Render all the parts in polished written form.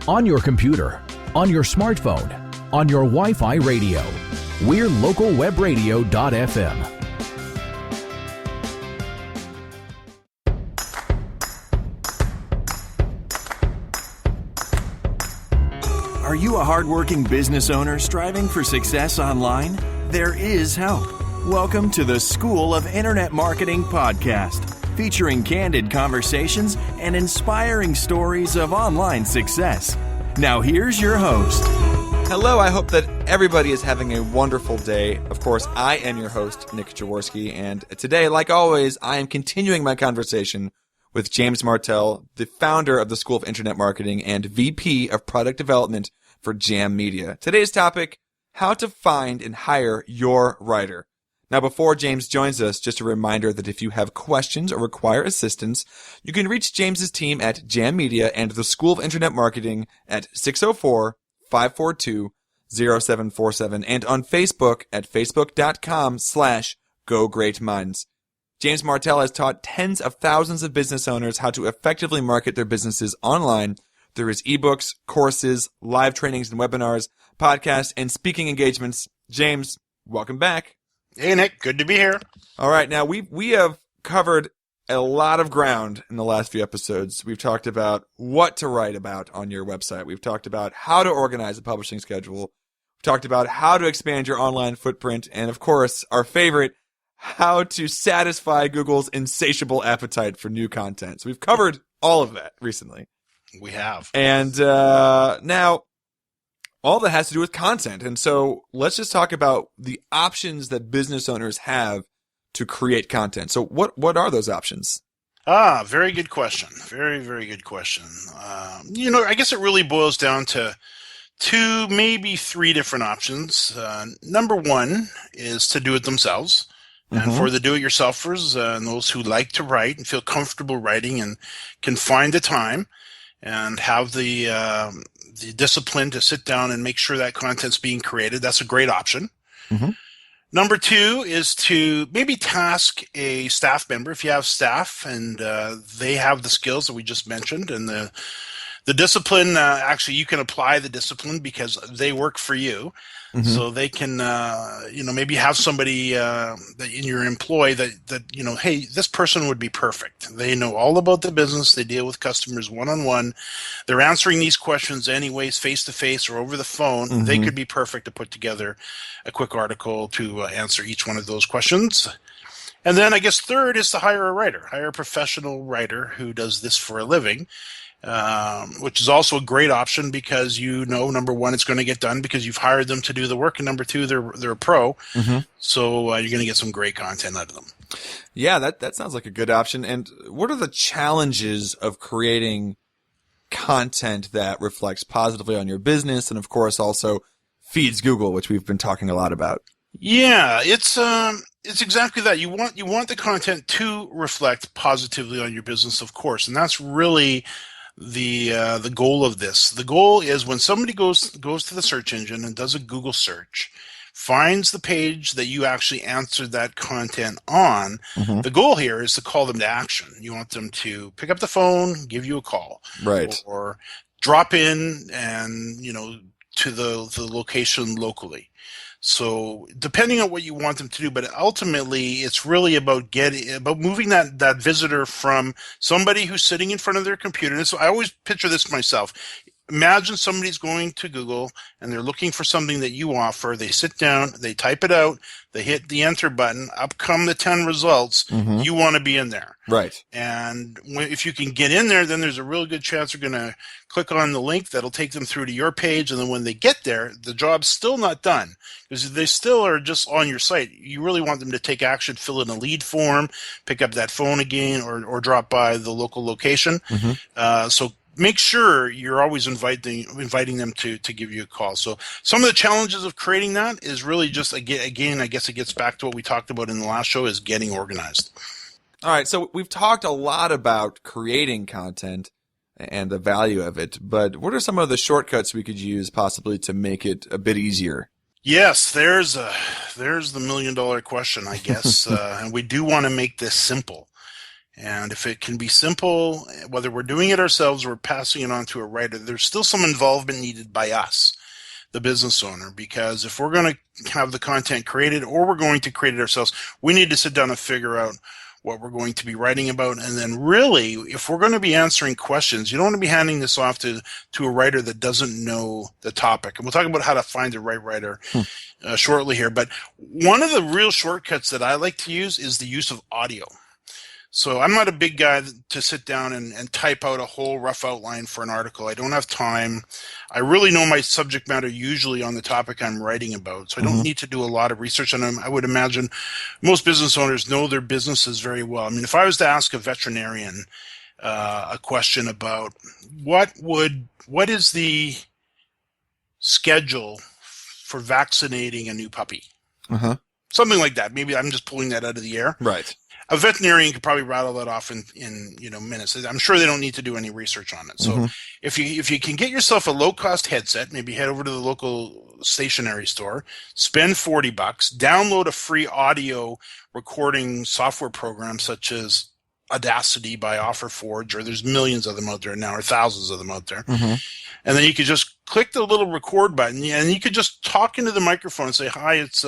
on your computer, on your smartphone, on your Wi-Fi radio. We're localwebradio.fm. Are you a hardworking business owner striving for success online? There is help. Welcome to the School of Internet Marketing podcast, featuring candid conversations and inspiring stories of online success. Now here's your host. Hello, I hope that everybody is having a wonderful day. Of course, I am your host, Nick Jaworski, and today, like always, I am continuing my conversation with James Martell, the founder of the School of Internet Marketing and VP of Product Development for Jam Media. Today's topic, how to find and hire your writer. Now, before James joins us, just a reminder that if you have questions or require assistance, you can reach James's team at Jam Media and the School of Internet Marketing at 604-542-0747 and on Facebook at facebook.com/GoGreatMinds. James Martell has taught tens of thousands of business owners how to effectively market their businesses online through his ebooks, courses, live trainings and webinars, podcasts, and speaking engagements. James, welcome back. Hey, Nick. Good to be here. All right. Now, we have covered a lot of ground in the last few episodes. We've talked about what to write about on your website. We've talked about how to organize a publishing schedule. We've talked about how to expand your online footprint. And, of course, our favorite, how to satisfy Google's insatiable appetite for new content. So we've covered all of that recently. We have. And now, all that has to do with content. And so let's just talk about the options that business owners have to create content. So what are those options? Very good question. Very, very good question. I guess it really boils down to two, maybe three different options. Number one is to do it themselves. And for the do-it-yourselfers and those who like to write and feel comfortable writing and can find the time and have the discipline to sit down and make sure that content's being created, that's a great option. Number two is to maybe task a staff member, if you have staff and they have the skills that we just mentioned and the discipline, actually you can apply the discipline because they work for you. So they can, maybe have somebody that in your employ that, hey, this person would be perfect. They know all about the business. They deal with customers one-on-one. They're answering these questions anyways, face-to-face or over the phone. They could be perfect to put together a quick article to answer each one of those questions. And then I guess third is to hire a writer, hire a professional writer who does this for a living. Which is also a great option because number one, it's going to get done because you've hired them to do the work, and number two, they're a pro, so you're going to get some great content out of them. Yeah, that sounds like a good option. And what are the challenges of creating content that reflects positively on your business and, of course, also feeds Google, which we've been talking a lot about? Yeah, it's exactly that. You want the content to reflect positively on your business, of course, and that's really the goal of this. The goal is when somebody goes to the search engine and does a Google search, finds the page that you actually answered that content on, the goal here is to call them to action. You want them to pick up the phone, give you a call. Right. Or drop in and, to the location locally. So depending on what you want them to do, but ultimately it's really about moving that visitor from somebody who's sitting in front of their computer. And so I always picture this myself. Imagine somebody's going to Google and they're looking for something that you offer. They sit down, they type it out, they hit the enter button, up come the 10 results. You want to be in there. Right. And if you can get in there, then there's a real good chance they're going to click on the link that'll take them through to your page. And then when they get there, the job's still not done because they still are just on your site. You really want them to take action, fill in a lead form, pick up that phone again, or drop by the local location. So make sure you're always inviting them to give you a call. So some of the challenges of creating that is really just, again, I guess it gets back to what we talked about in the last show, is getting organized. All right, so we've talked a lot about creating content and the value of it, but what are some of the shortcuts we could use possibly to make it a bit easier? Yes, there's the $1 million question, I guess. And we do want to make this simple. And if it can be simple, whether we're doing it ourselves or passing it on to a writer, there's still some involvement needed by us, the business owner, because if we're going to have the content created or we're going to create it ourselves, we need to sit down and figure out what we're going to be writing about. And then really, if we're going to be answering questions, you don't want to be handing this off to a writer that doesn't know the topic. And we'll talk about how to find the right writer shortly here. But one of the real shortcuts that I like to use is the use of audio. So I'm not a big guy to sit down and type out a whole rough outline for an article. I don't have time. I really know my subject matter usually on the topic I'm writing about. So I don't need to do a lot of research on them. I would imagine most business owners know their businesses very well. I mean, if I was to ask a veterinarian a question about what is the schedule for vaccinating a new puppy? Something like that. Maybe I'm just pulling that out of the air. Right. A veterinarian could probably rattle that off in minutes. I'm sure they don't need to do any research on it. So if you can get yourself a low-cost headset, maybe head over to the local stationery store, spend $40, download a free audio recording software program such as Audacity by OfferForge, or there's millions of them out there now, or thousands of them out there. And then you could just click the little record button, and you could just talk into the microphone and say, "Hi, it's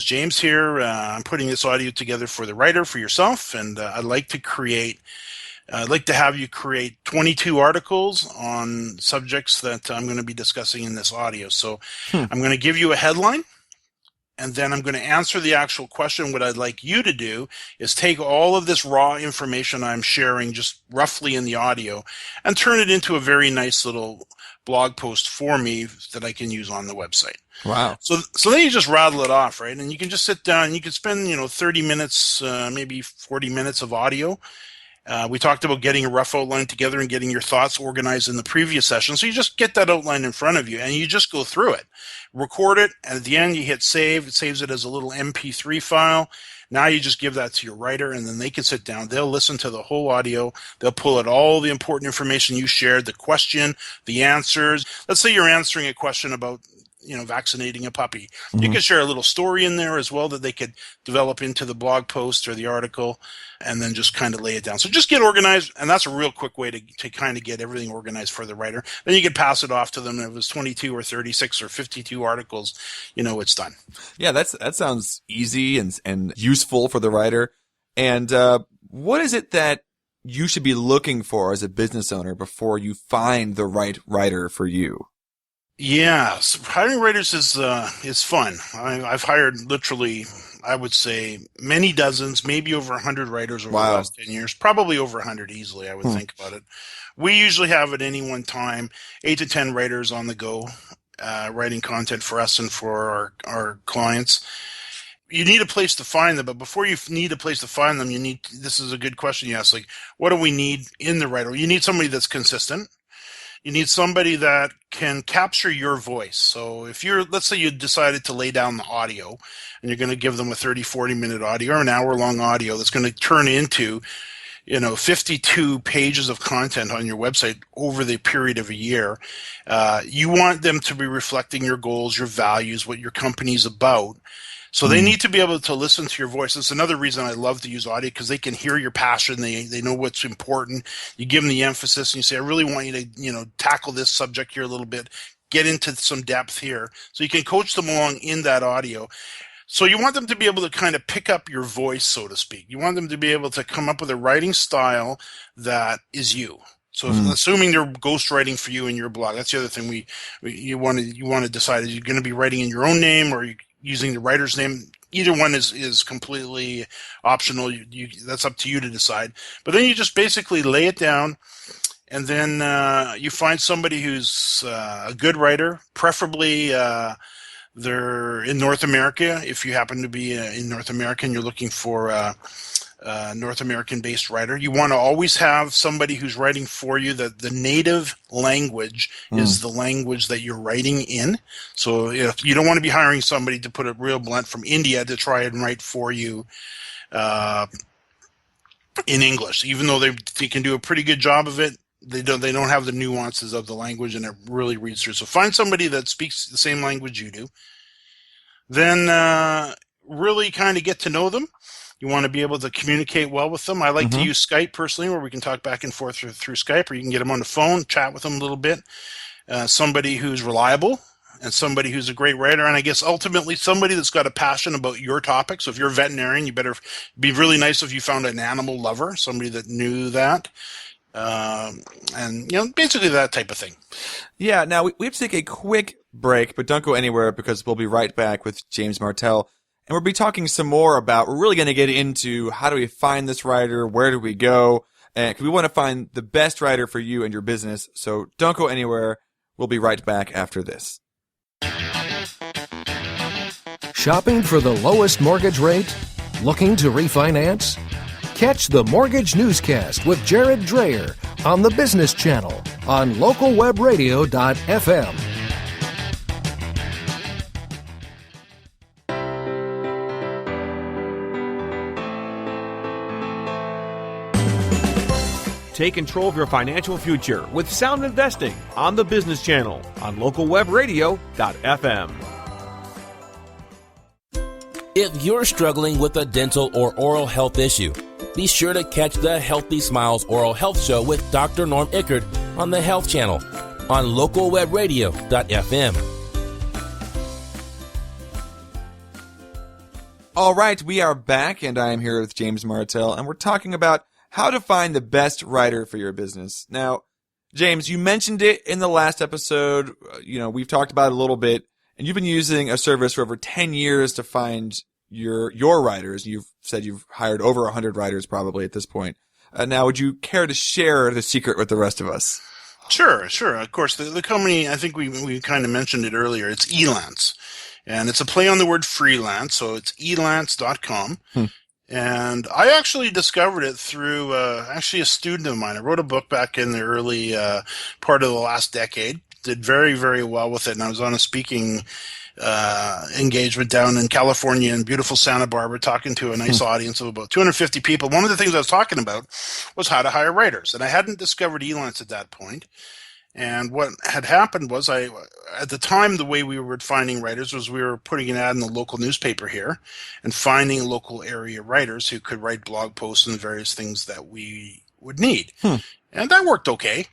James here. I'm putting this audio together for the writer, for yourself, and I'd like to have you create 22 articles on subjects that I'm going to be discussing in this audio. So I'm going to give you a headline, and then I'm going to answer the actual question. What I'd like you to do is take all of this raw information I'm sharing just roughly in the audio and turn it into a very nice little blog post for me that I can use on the website." Wow. So then you just rattle it off, right? And you can just sit down. You can spend 30 minutes, maybe 40 minutes of audio. We talked about getting a rough outline together and getting your thoughts organized in the previous session. So you just get that outline in front of you and you just go through it, record it, and at the end you hit save. It saves it as a little MP3 file. Now you just give that to your writer, and then they can sit down. They'll listen to the whole audio. They'll pull out all the important information you shared, the question, the answers. Let's say you're answering a question about vaccinating a puppy. You could share a little story in there as well that they could develop into the blog post or the article, and then just kind of lay it down. So just get organized, and that's a real quick way to kind of get everything organized for the writer. Then you could pass it off to them. If it was 22 or 36 or 52 articles, it's done. Yeah, that sounds easy and useful for the writer. And what is it that you should be looking for as a business owner before you find the right writer for you? Yeah, so hiring writers is fun. I've hired literally, I would say, many dozens, maybe over 100 writers over the last 10 years, probably over 100 easily, I would think about it. We usually have at any one time 8 to 10 writers on the go, writing content for us and for our clients. You need a place to find them, but before you need a place to find them, this is a good question you ask, like, what do we need in the writer? You need somebody that's consistent. You need somebody that can capture your voice. So let's say you decided to lay down the audio and you're going to give them a 30, 40-minute audio or an hour-long audio that's going to turn into, 52 pages of content on your website over the period of a year. You want them to be reflecting your goals, your values, what your company's about. So they need to be able to listen to your voice. That's another reason I love to use audio, because they can hear your passion. They know what's important. You give them the emphasis and you say, I really want you to, tackle this subject here a little bit, get into some depth here. So you can coach them along in that audio. So you want them to be able to kind of pick up your voice, so to speak. You want them to be able to come up with a writing style that is you. So assuming they're ghostwriting for you in your blog, that's the other thing you want to decide. Is you're going to be writing in your own name or using the writer's name? Either one is completely optional. That's up to you to decide. But then you just basically lay it down, and then you find somebody who's a good writer, preferably they're in North America. If you happen to be in North America and you're looking for a North American-based writer, you want to always have somebody who's writing for you that the native language is the language that you're writing in. So if you don't want to be hiring somebody, to put it real blunt, from India to try and write for you in English, even though they can do a pretty good job of it. They don't have the nuances of the language, and it really reads through. So find somebody that speaks the same language you do. Then really kind of get to know them. You want to be able to communicate well with them. I like to use Skype personally, where we can talk back and forth through Skype, or you can get them on the phone, chat with them a little bit. Somebody who's reliable and somebody who's a great writer, and I guess ultimately somebody that's got a passion about your topic. So if you're a veterinarian, you better be really nice if you found an animal lover, somebody that knew that. And, basically that type of thing. Yeah, now we have to take a quick break, but don't go anywhere because we'll be right back with James Martell. And we'll be talking some more about, we're really going to get into how do we find this writer, where do we go, and we want to find the best writer for you and your business. So don't go anywhere. We'll be right back after this. Shopping for the lowest mortgage rate? Looking to refinance? Catch the Mortgage Newscast with Jared Dreyer on the Business Channel on localwebradio.fm. Take control of your financial future with sound investing on the Business Channel on localwebradio.fm. If you're struggling with a dental or oral health issue, be sure to catch the Healthy Smiles Oral Health Show with Dr. Norm Ickard on the Health Channel on localwebradio.fm. All right, we are back, and I am here with James Martell, and we're talking about how to find the best writer for your business. Now, James, you mentioned it in the last episode. We've talked about it a little bit, and you've been using a service for over 10 years to find your writers. You've said you've hired over 100 writers probably at this point. Now, would you care to share the secret with the rest of us? Sure. Of course, the company, I think we kind of mentioned it earlier, it's Elance. And it's a play on the word freelance, so it's elance.com. And I actually discovered it through a student of mine. I wrote a book back in the early part of the last decade. Did very, very well with it, and I was on a speaking engagement down in California in beautiful Santa Barbara, talking to a nice audience of about 250 people. One of the things I was talking about was how to hire writers, and I hadn't discovered Elance at that point. And what had happened was at the time, the way we were finding writers was we were putting an ad in the local newspaper here and finding local area writers who could write blog posts and various things that we would need. And that worked okay.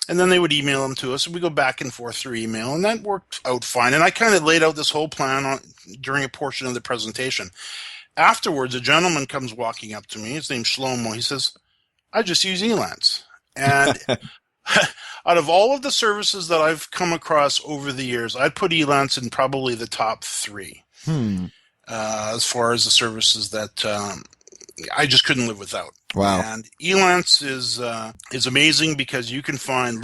And then they would email them to us, and we go back and forth through email, and that worked out fine. And I kind of laid out this whole plan during a portion of the presentation. Afterwards, a gentleman comes walking up to me. His name's Shlomo. He says, "I just use Elance." And out of all of the services that I've come across over the years, I'd put Elance in probably the top 3 as far as the services that I just couldn't live without. Wow. And Elance is amazing because you can find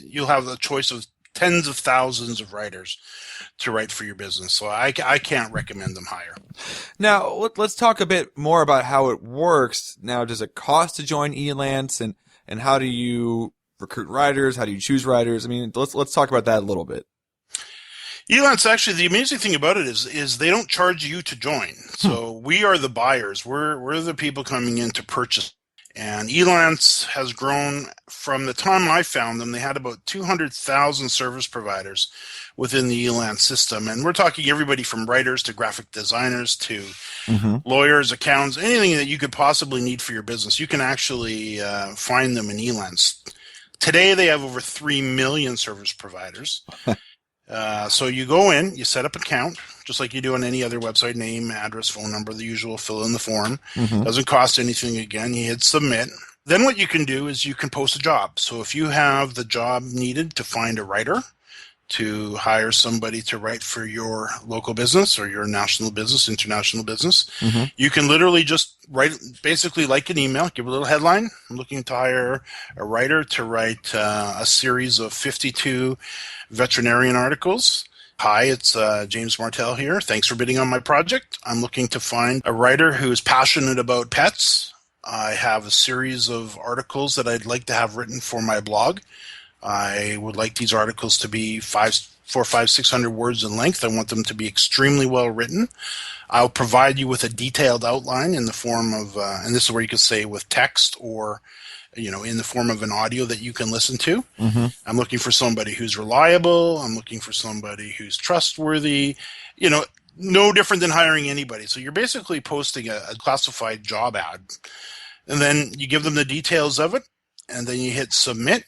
you'll have a choice of tens of thousands of writers to write for your business. So I can't recommend them higher. Now, let's talk a bit more about how it works. Now, does it cost to join Elance, and how do you recruit writers? How do you choose writers? I mean, let's talk about that a little bit. Elance, actually, the amazing thing about it is they don't charge you to join. So we are the buyers. We're the people coming in to purchase. And Elance has grown from the time I found them. They had about 200,000 service providers within the Elance system. And we're talking everybody from writers to graphic designers to lawyers, accountants, anything that you could possibly need for your business. You can actually find them in Elance. Today, they have over 3 million service providers. So you go in, you set up an account, just like you do on any other website, name, address, phone number, the usual, fill in the form. Doesn't cost anything again. You hit submit. Then what you can do is you can post a job. So if you have the job needed to find a writer, to hire somebody to write for your local business or your national business, international business, you can literally just write basically like an email, give a little headline. I'm looking to hire a writer to write a series of 52 veterinarian articles. Hi, it's James Martell here. Thanks for bidding on my project. I'm looking to find a writer who is passionate about pets. I have a series of articles that I'd like to have written for my blog. I would like these articles to be 600 words in length. I want them to be extremely well written. I'll provide you with a detailed outline in the form of, and this is where you can say with text or, in the form of an audio that you can listen to. I'm looking for somebody who's reliable. I'm looking for somebody who's trustworthy. No different than hiring anybody. So you're basically posting a classified job ad, and then you give them the details of it, and then you hit submit,